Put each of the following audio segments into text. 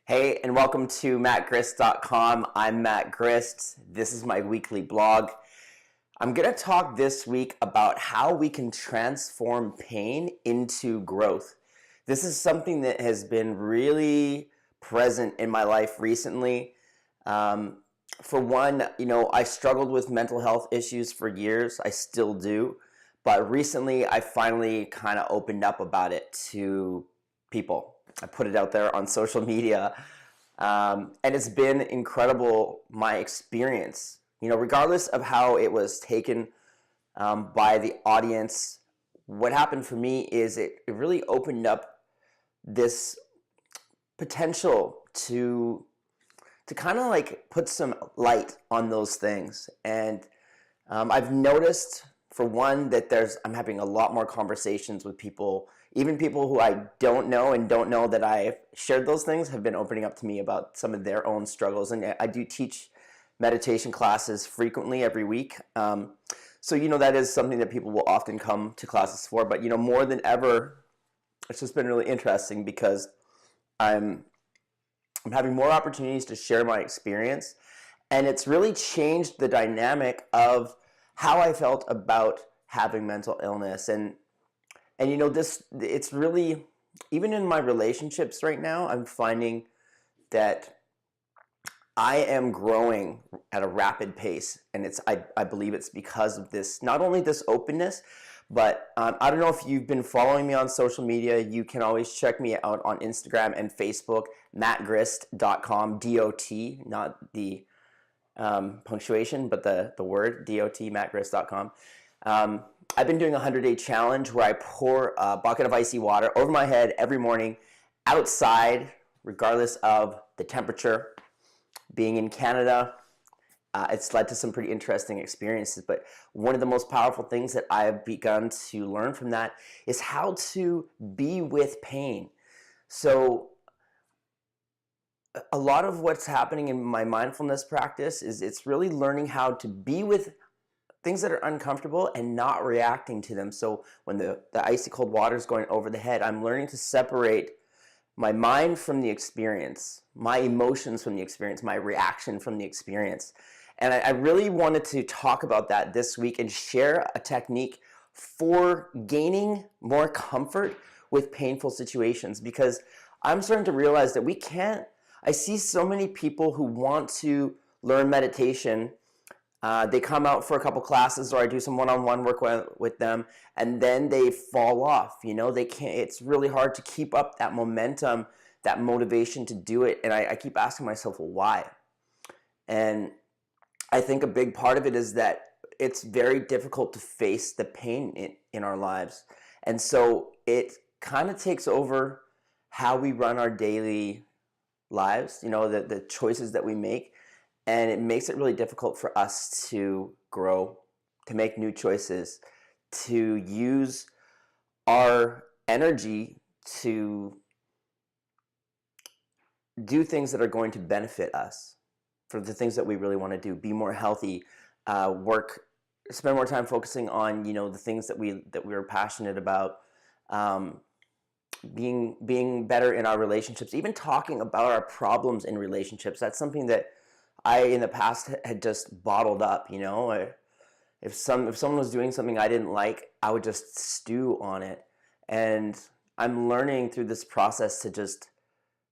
Hey, and welcome to mattgrist.com. I'm Matt Grist. This is my weekly blog. I'm going to talk this week about how we can transform pain into growth. This is something that has been really present in my life recently. For one, I struggled with mental health issues for years. I still do. But recently, I finally kind of opened up about it to people. I put it out there on social media, and it's been incredible, my experience. Regardless of how it was taken by the audience, what happened for me is it really opened up this potential to kind of like put some light on those things. And I've noticed, for one, that I'm having a lot more conversations with people. Even people who I don't know and don't know that I've shared those things have been opening up to me about some of their own struggles. And I do teach meditation classes frequently every week. So that is something that people will often come to classes for. But, more than ever, it's just been really interesting because I'm having more opportunities to share my experience. And it's really changed the dynamic of how I felt about having mental illness. And it's really, even in my relationships right now, I'm finding that I am growing at a rapid pace. And I believe it's because of this, not only this openness, but I don't know if you've been following me on social media. You can always check me out on Instagram and Facebook, mattgrist.com, D-O-T, not the punctuation, but the word, D-O-T, mattgrist.com. I've been doing a 100-day challenge where I pour a bucket of icy water over my head every morning outside, regardless of the temperature. Being in Canada, it's led to some pretty interesting experiences. But one of the most powerful things that I have begun to learn from that is how to be with pain. So a lot of what's happening in my mindfulness practice is it's really learning how to be with things that are uncomfortable and not reacting to them. So when the icy cold water is going over the head, I'm learning to separate my mind from the experience, my emotions from the experience, my reaction from the experience. And I really wanted to talk about that this week and share a technique for gaining more comfort with painful situations, because I'm starting to realize that I see so many people who want to learn meditation. They come out for a couple classes, or I do some one-on-one work with them, and then they fall off. They can't. It's really hard to keep up that momentum, that motivation to do it. And I keep asking myself, well, why? And I think a big part of it is that it's very difficult to face the pain in our lives. And so it kind of takes over how we run our daily lives, the choices that we make. And it makes it really difficult for us to grow, to make new choices, to use our energy to do things that are going to benefit us, for the things that we really want to do, be more healthy, spend more time focusing on, the things that we're passionate about, being better in our relationships, even talking about our problems in relationships. That's something that I, in the past, had just bottled up. If someone was doing something I didn't like, I would just stew on it. And I'm learning through this process to just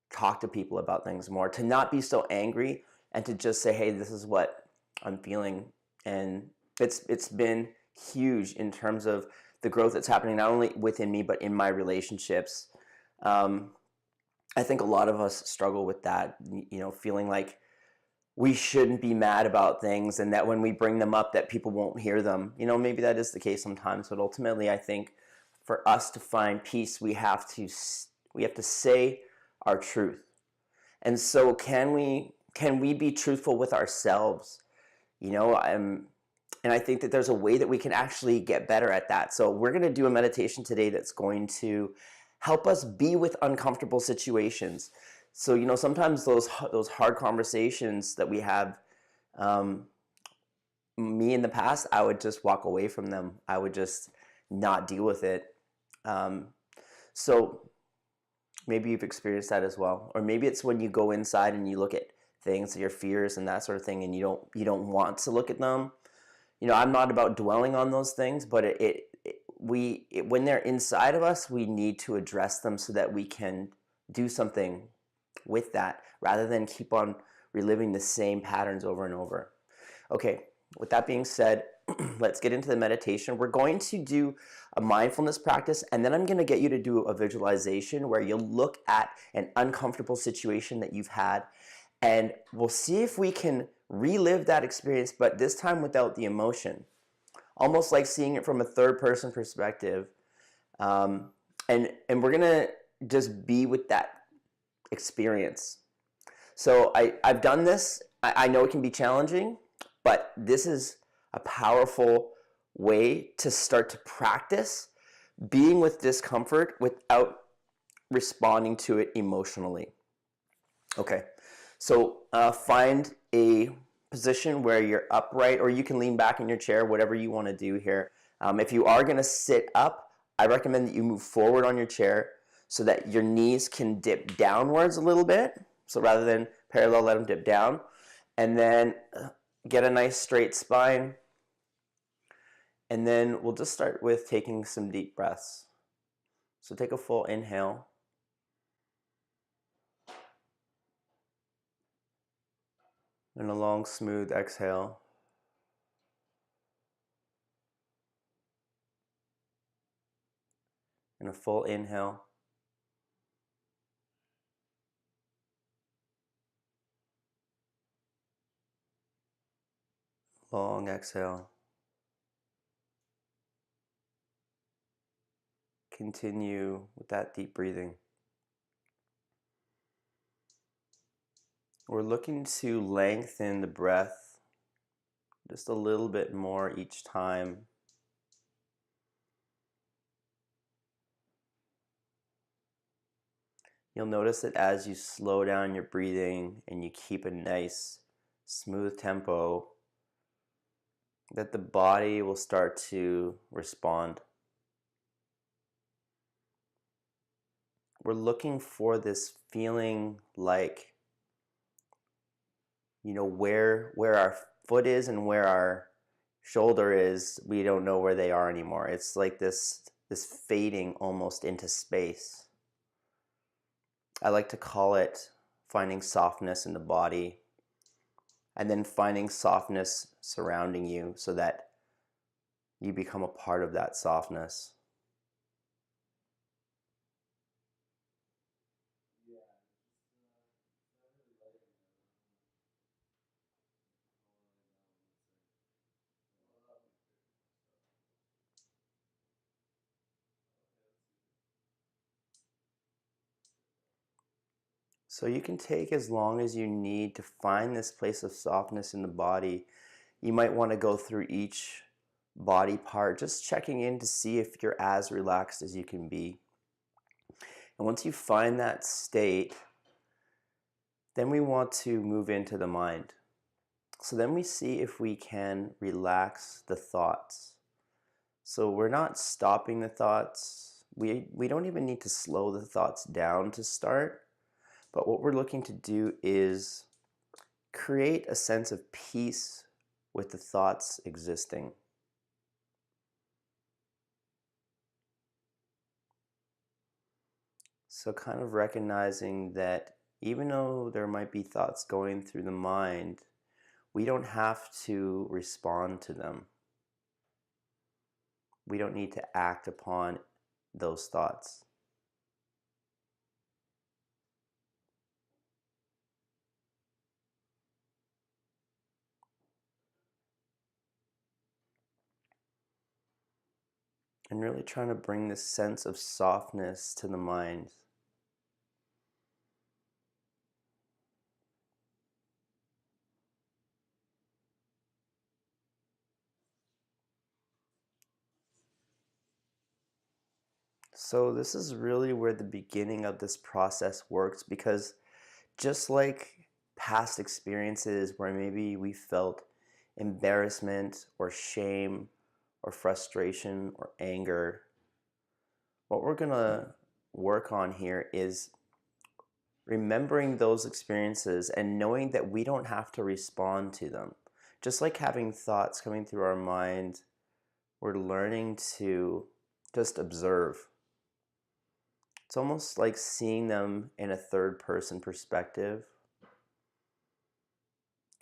talk to people about things more, to not be so angry, and to just say, hey, this is what I'm feeling. And it's been huge in terms of the growth that's happening, not only within me, but in my relationships. I think a lot of us struggle with that, feeling like we shouldn't be mad about things, and that when we bring them up, that people won't hear them. Maybe that is the case sometimes, but ultimately, I think for us to find peace, we have to say our truth. And so, can we be truthful with ourselves? And I think that there's a way that we can actually get better at that. So we're going to do a meditation today that's going to help us be with uncomfortable situations. So, sometimes those hard conversations that we have, me in the past, I would just walk away from them. I would just not deal with it. So Maybe you've experienced that as well. Or maybe it's when you go inside and you look at things, your fears and that sort of thing, and you don't want to look at them. I'm not about dwelling on those things, but when they're inside of us, we need to address them so that we can do something with that rather than keep on reliving the same patterns over and over. Okay, with that being said, let's get into the meditation. We're going to do a mindfulness practice, and then I'm going to get you to do a visualization where you'll look at an uncomfortable situation that you've had, and we'll see if we can relive that experience, but this time without the emotion. Almost like seeing it from a third person perspective. And we're going to just be with that experience. So I've done this. I know it can be challenging, but this is a powerful way to start to practice being with discomfort without responding to it emotionally. Okay, so find a position where you're upright, or you can lean back in your chair, whatever you want to do here. If you are going to sit up, I recommend that you move forward on your chair so that your knees can dip downwards a little bit. So rather than parallel, let them dip down. And then get a nice straight spine. And then we'll just start with taking some deep breaths. So take a full inhale. And a long, smooth exhale. And a full inhale. Long exhale. Continue with that deep breathing. We're looking to lengthen the breath just a little bit more each time. You'll notice that as you slow down your breathing and you keep a nice, smooth tempo, that the body will start to respond. We're looking for this feeling like, where our foot is and where our shoulder is, we don't know where they are anymore. It's like this fading almost into space. I like to call it finding softness in the body, and then finding softness surrounding you so that you become a part of that softness. So you can take as long as you need to find this place of softness in the body. You might want to go through each body part, just checking in to see if you're as relaxed as you can be. And once you find that state, then we want to move into the mind. So then we see if we can relax the thoughts. So we're not stopping the thoughts. We don't even need to slow the thoughts down to start. But what we're looking to do is create a sense of peace with the thoughts existing. So kind of recognizing that even though there might be thoughts going through the mind, we don't have to respond to them. We don't need to act upon those thoughts. And really trying to bring this sense of softness to the mind. So this is really where the beginning of this process works, because just like past experiences where maybe we felt embarrassment or shame or frustration or anger, what we're going to work on here is remembering those experiences and knowing that we don't have to respond to them. Just like having thoughts coming through our mind, we're learning to just observe. It's almost like seeing them in a third person perspective.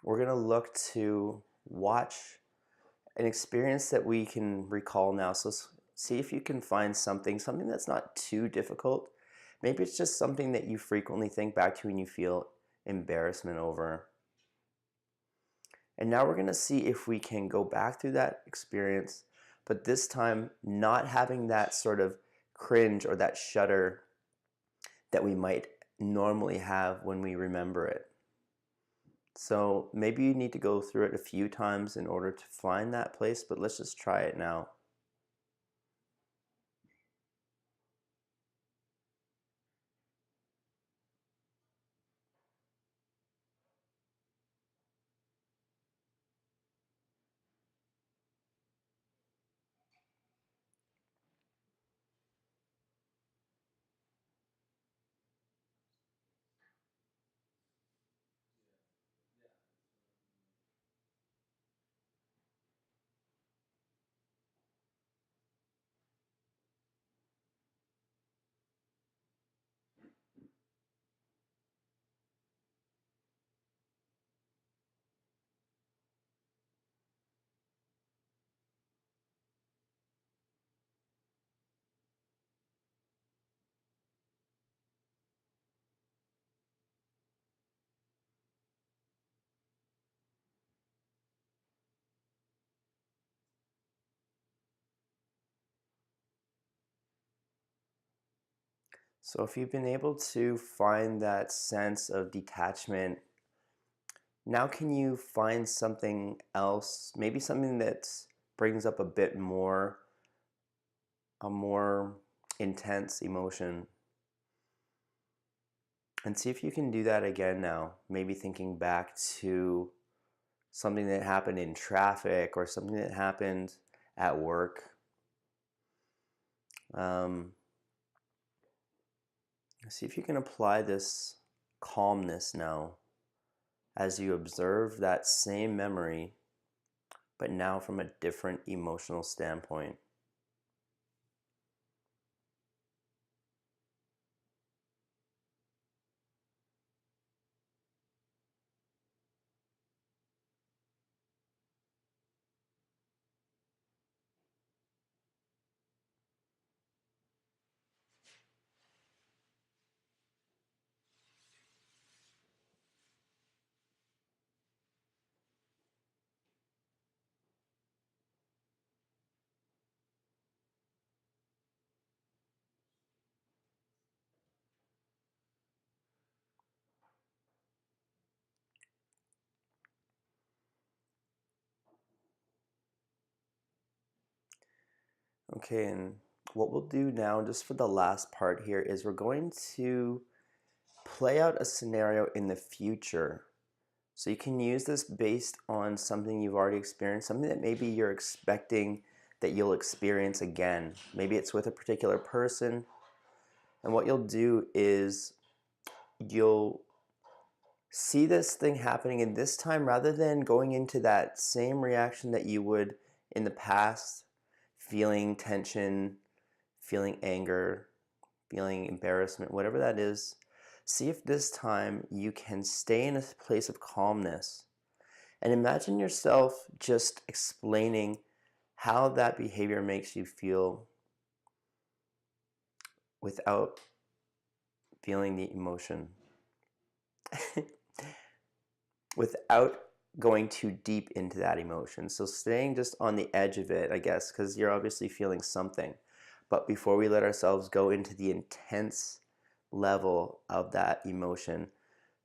We're going to look to watch an experience that we can recall now. So see if you can find something that's not too difficult. Maybe it's just something that you frequently think back to and you feel embarrassment over. And now we're going to see if we can go back through that experience, but this time not having that sort of cringe or that shudder that we might normally have when we remember it. So maybe you need to go through it a few times in order to find that place, but let's just try it now. So if you've been able to find that sense of detachment, now can you find something else, maybe something that brings up a bit more, a more intense emotion, and see if you can do that again now, maybe thinking back to something that happened in traffic or something that happened at work. See if you can apply this calmness now as you observe that same memory, but now from a different emotional standpoint. Okay, and what we'll do now, just for the last part here, is we're going to play out a scenario in the future. So you can use this based on something you've already experienced, something that maybe you're expecting that you'll experience again. Maybe it's with a particular person. And what you'll do is you'll see this thing happening, and this time, rather than going into that same reaction that you would in the past, feeling tension, feeling anger, feeling embarrassment, whatever that is, see if this time you can stay in a place of calmness and imagine yourself just explaining how that behavior makes you feel without feeling the emotion, without going too deep into that emotion. So staying just on the edge of it, I guess, because you're obviously feeling something. But before we let ourselves go into the intense level of that emotion,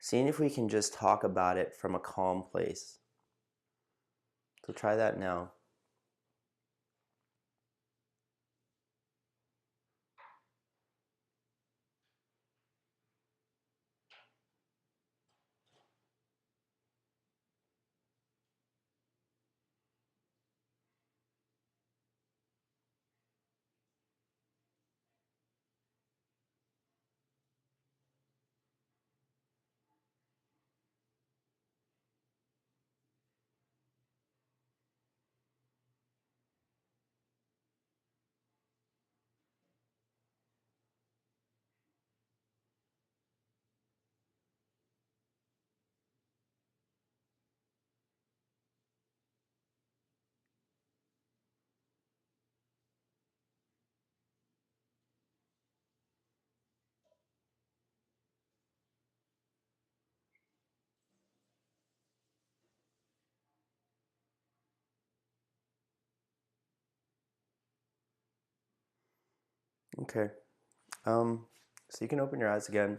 seeing if we can just talk about it from a calm place. So try that now. Okay. So you can open your eyes again.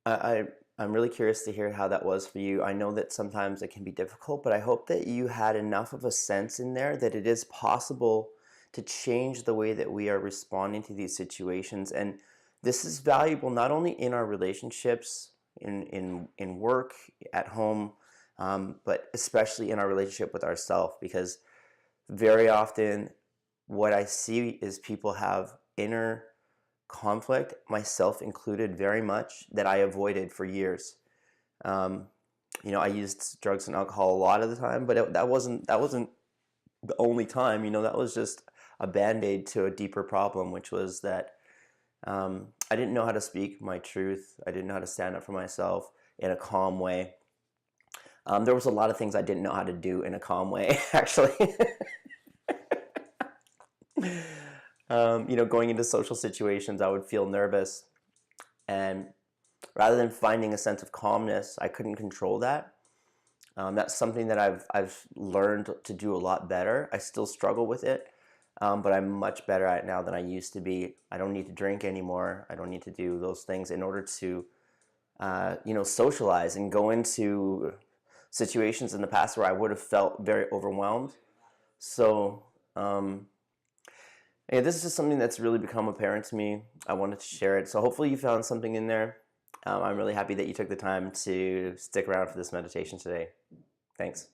I, I I'm really curious to hear how that was for you. I know that sometimes it can be difficult, but I hope that you had enough of a sense in there that it is possible to change the way that we are responding to these situations. And this is valuable not only in our relationships, in work, at home, but especially in our relationship with ourselves, because very often what I see is people have inner conflict, myself included, very much, that I avoided for years. Um, I used drugs and alcohol a lot of the time, but that wasn't the only time. That was just a band-aid to a deeper problem, which was that I didn't know how to speak my truth. I didn't know how to stand up for myself in a calm way. There was a lot of things I didn't know how to do in a calm way, actually. Going into social situations, I would feel nervous, and rather than finding a sense of calmness, I couldn't control that. That's something that I've learned to do a lot better. I still struggle with it, but I'm much better at it now than I used to be. I don't need to drink anymore. I don't need to do those things in order to, socialize and go into situations in the past where I would have felt very overwhelmed. So, yeah, this is just something that's really become apparent to me. I wanted to share it. So hopefully you found something in there. I'm really happy that you took the time to stick around for this meditation today. Thanks.